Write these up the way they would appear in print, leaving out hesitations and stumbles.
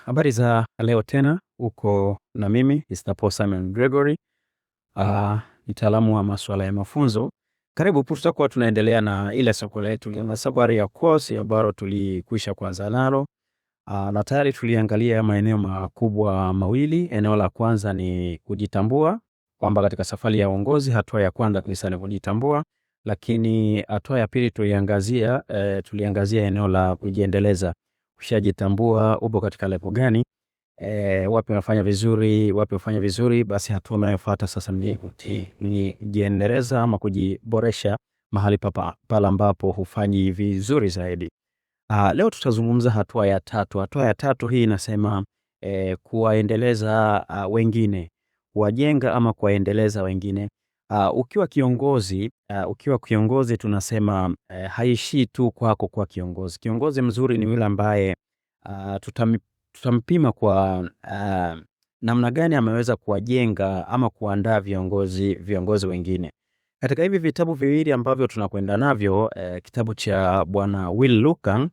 Habari za leo tena, uko na mimi, Mr. Paul Simon Gregory, mtaalamu wa masuala ya mafunzo. Karibu tutakuwa tunaendelea na ile somo letu la safari ya course ambalo tulikwisha kuanza nalo. Na tayari tuliangalia maeneo makubwa mawili. Eneo la kwanza ni kujitambua, kwamba katika safari ya uongozi hatua ya kwanza kabisa ni kujitambua, lakini hatua ya pili tuliangazia eneo la kujiendeleza. Ukishajitambua upo katika level gani, wapi unafanya vizuri, wapi unafanya vizuri, basi hatua inayofuata sasa ni kujiendeleza ama kujiboresha mahali pale ambapo hufanyi vizuri zaidi. Leo tutazungumza hatua ya tatu. Hatua ya tatu hii inasema kuwaendeleza wengine, kuwajenga ama kuwaendeleza wengine. Ukiwa kiongozi tunasema haishii tu kwako kwa kiongozi. Kiongozi mzuri ni yule ambaye tutampima kwa namna gani ameweza kuwajenga ama kuandaa viongozi wengine. Katika hivi vitabu viwili ambavyo tunakwenda navyo, kitabu cha Bwana Will Lucan,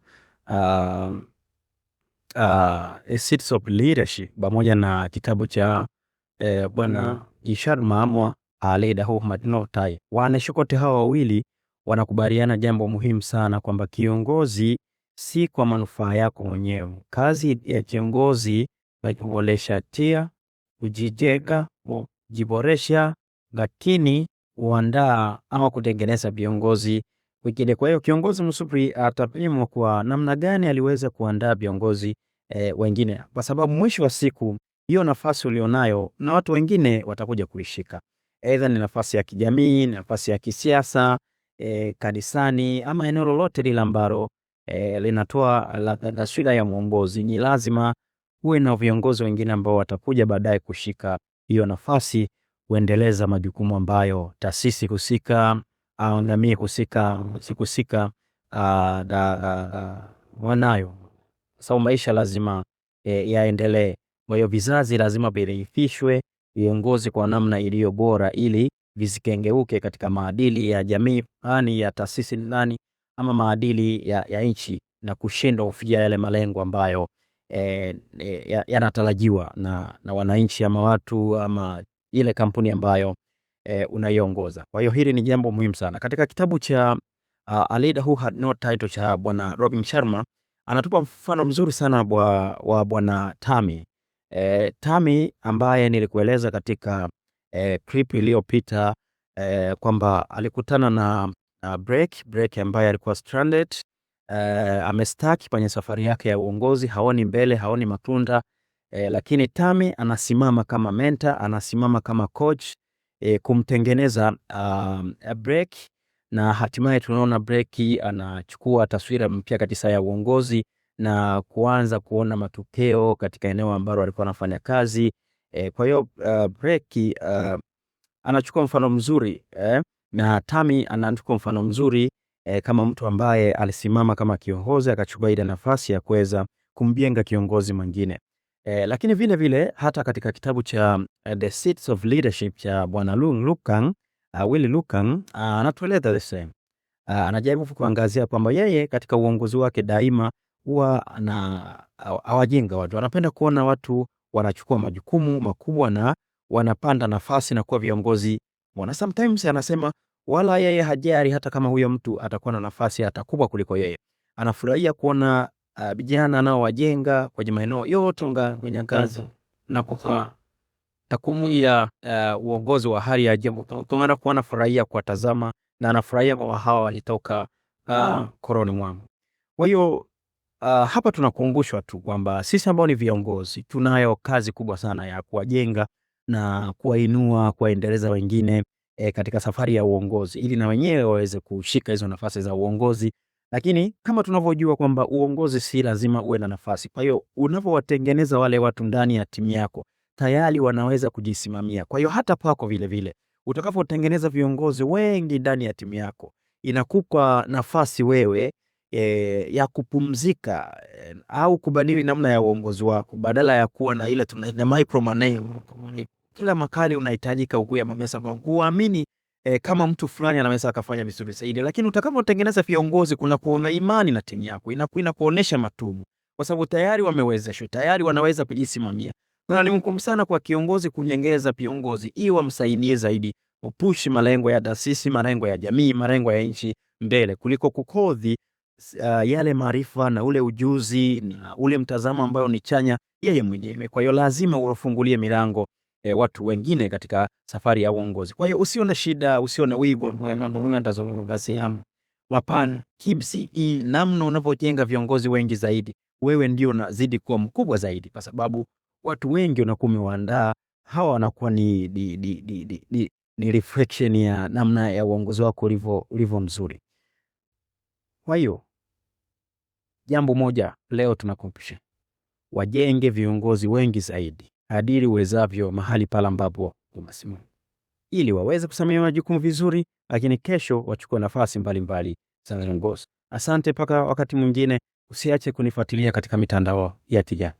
Seeds of Leadership, pamoja na kitabu cha Bwana Sharma Leader Who Had No Tie. Wanashokote hawa wawili wanakubaliana jambo muhimu sana, kwamba kiongozi si kwa manufaa yako mwenyewe. Kazi ya kiongozi ni kuboresha tia, kujijenga, kujiboresha, lakini kuandaa ama kutengeneza viongozi wengine. Kwa hiyo kiongozi mzuri atapimwa kwa namna gani aliweza kuandaa viongozi wengine, kwa sababu mwisho wa siku hiyo nafasi ulionayo na watu wengine watakuja kuishika. Aidha ni nafasi ya kijamii, nafasi ya kisiasa, kanisani, ama eneo lolote lile ambalo linatoa taswira ya mwongozi. Ni lazima uwe na viongozi wengine ambao watakuja baadaye kushika hiyo nafasi, kuendeleza majukumu ambayo taasisi husika au jamii husika wanayo. Sababu maisha lazima yaendelee. Kwa hiyo vizazi lazima virithishwe viongozi kwa namna iliyo bora, ili visikengeuke katika maadili ya jamii fulani, ya taasisi fulani, ama maadili ya nchi, na kushindwa kufikia yale malengo ambayo yanatarajiwa na wananchi ama watu ama ile kampuni ambayo unaiongoza. Kwa hiyo hili ni jambo muhimu sana. Katika kitabu cha A Leader Who Had No Title cha Bwana Robin Sharma, anatupa mfano mzuri sana wa Bwana Tami. Tami ambaye nilikueleza katika clip iliyopita, kwamba alikutana na Break ambaye alikuwa stranded, amestaki kwenye safari yake ya uongozi, haoni mbele, haoni matunda, lakini Tami anasimama kama mentor, anasimama kama coach, kumtengeneza Break, na hatimaye tunaona Break anachukua taswira mpya kabisa ya uongozi na kuanza kuona matokeo katika eneo ambalo alikuwa anafanya kazi. Kwa hiyo Break anachukua mfano mzuri, na Tami anachukua mfano mzuri kama mtu ambaye alisimama kama kiongozi, akachukua ile nafasi ya kuweza kumjenga kiongozi mwingine. Lakini vile vile hata katika kitabu cha The Seeds of Leadership cha Bwana Will Lucan, anatueleza the same. Anajaribu kuangazia kwamba yeye katika uongozi wake daima huwa hawajenga watu. Anapenda kuona watu wanachukua majukumu makubwa na wanapanda nafasi na kuwa viongozi. Sometimes anasema wala yeye hajari hata kama huyo mtu atakuwa na nafasi hata kubwa kuliko yeye. Anafurahia kuona vijana nao wajenga kwenye maeneo yote kwenye kazi na kwa takumu ya uongozi wa hali ya juu. Tunaona kuona furahia kuwatazama, na anafurahia kwa hawa walitoka koroni mwangu. Kwa hiyo hapa tunakumbushwa tu kwamba sisi ambao ni viongozi tunayo kazi kubwa sana ya kuwajenga na kuwainua, kuwaendeleza wengine katika safari ya uongozi, ili na wenyewe waweze kushika hizo nafasi za uongozi. Lakini kama tunavyojua kwamba uongozi si lazima uwe na nafasi. Kwa hiyo unapowatengeneza wale watu ndani ya timu yako, tayari wanaweza kujisimamia. Kwa hiyo hata pako vile vile utakapotengeneza viongozi wengi ndani ya timu yako, inakupa nafasi wewe ya kupumzika au kubadili namna ya uongozi wako, badala ya kuwa na ile tunaita micromanagement. Kila makali unahitajika ukuwe mamesa kwa kuamini kama mtu fulani anaweza akafanya vizuri zaidi. Lakini utakapotengeneza viongozi, kuna kuona imani na timu yako, inakuonesha matumu. kwa sababu tayari wamewezeshwa, tayari wanaweza kujisimamia. Na ni muhimu sana kwa kiongozi kunyengeza viongozi ili wamsaidie zaidi kupush malengo ya taasisi, malengo ya jamii, malengo ya nchi mbele, kuliko kukodhi yale maarifa na ule ujuzi na ule mtazamo ambao ni chanya yeye mwenyewe. Kwa hiyo lazima uwafungulie milango watu wengine katika safari ya uongozi. Kwa hiyo usione shida, usione wigo, hapana. Kimsingi namna unavyojenga viongozi wengi zaidi, wewe ndio unazidi kuwa mkubwa zaidi, kwa sababu watu wengi unakuwa umewaandaa, hawa wanakuwa ni reflection ya namna ya uongozi wako ulivyo mzuri. Kwa hiyo jambo moja leo tunakumbusha, wajenge viongozi wengi zaidi kadiri uwezavyo mahali pale ambapo umesimama, ili waweze kusimamia majukumu vizuri, lakini kesho wachukue nafasi mbalimbali za uongozi. Asante, mpaka wakati mwingine. Usiache kunifuatilia katika mitandao ya kijamii.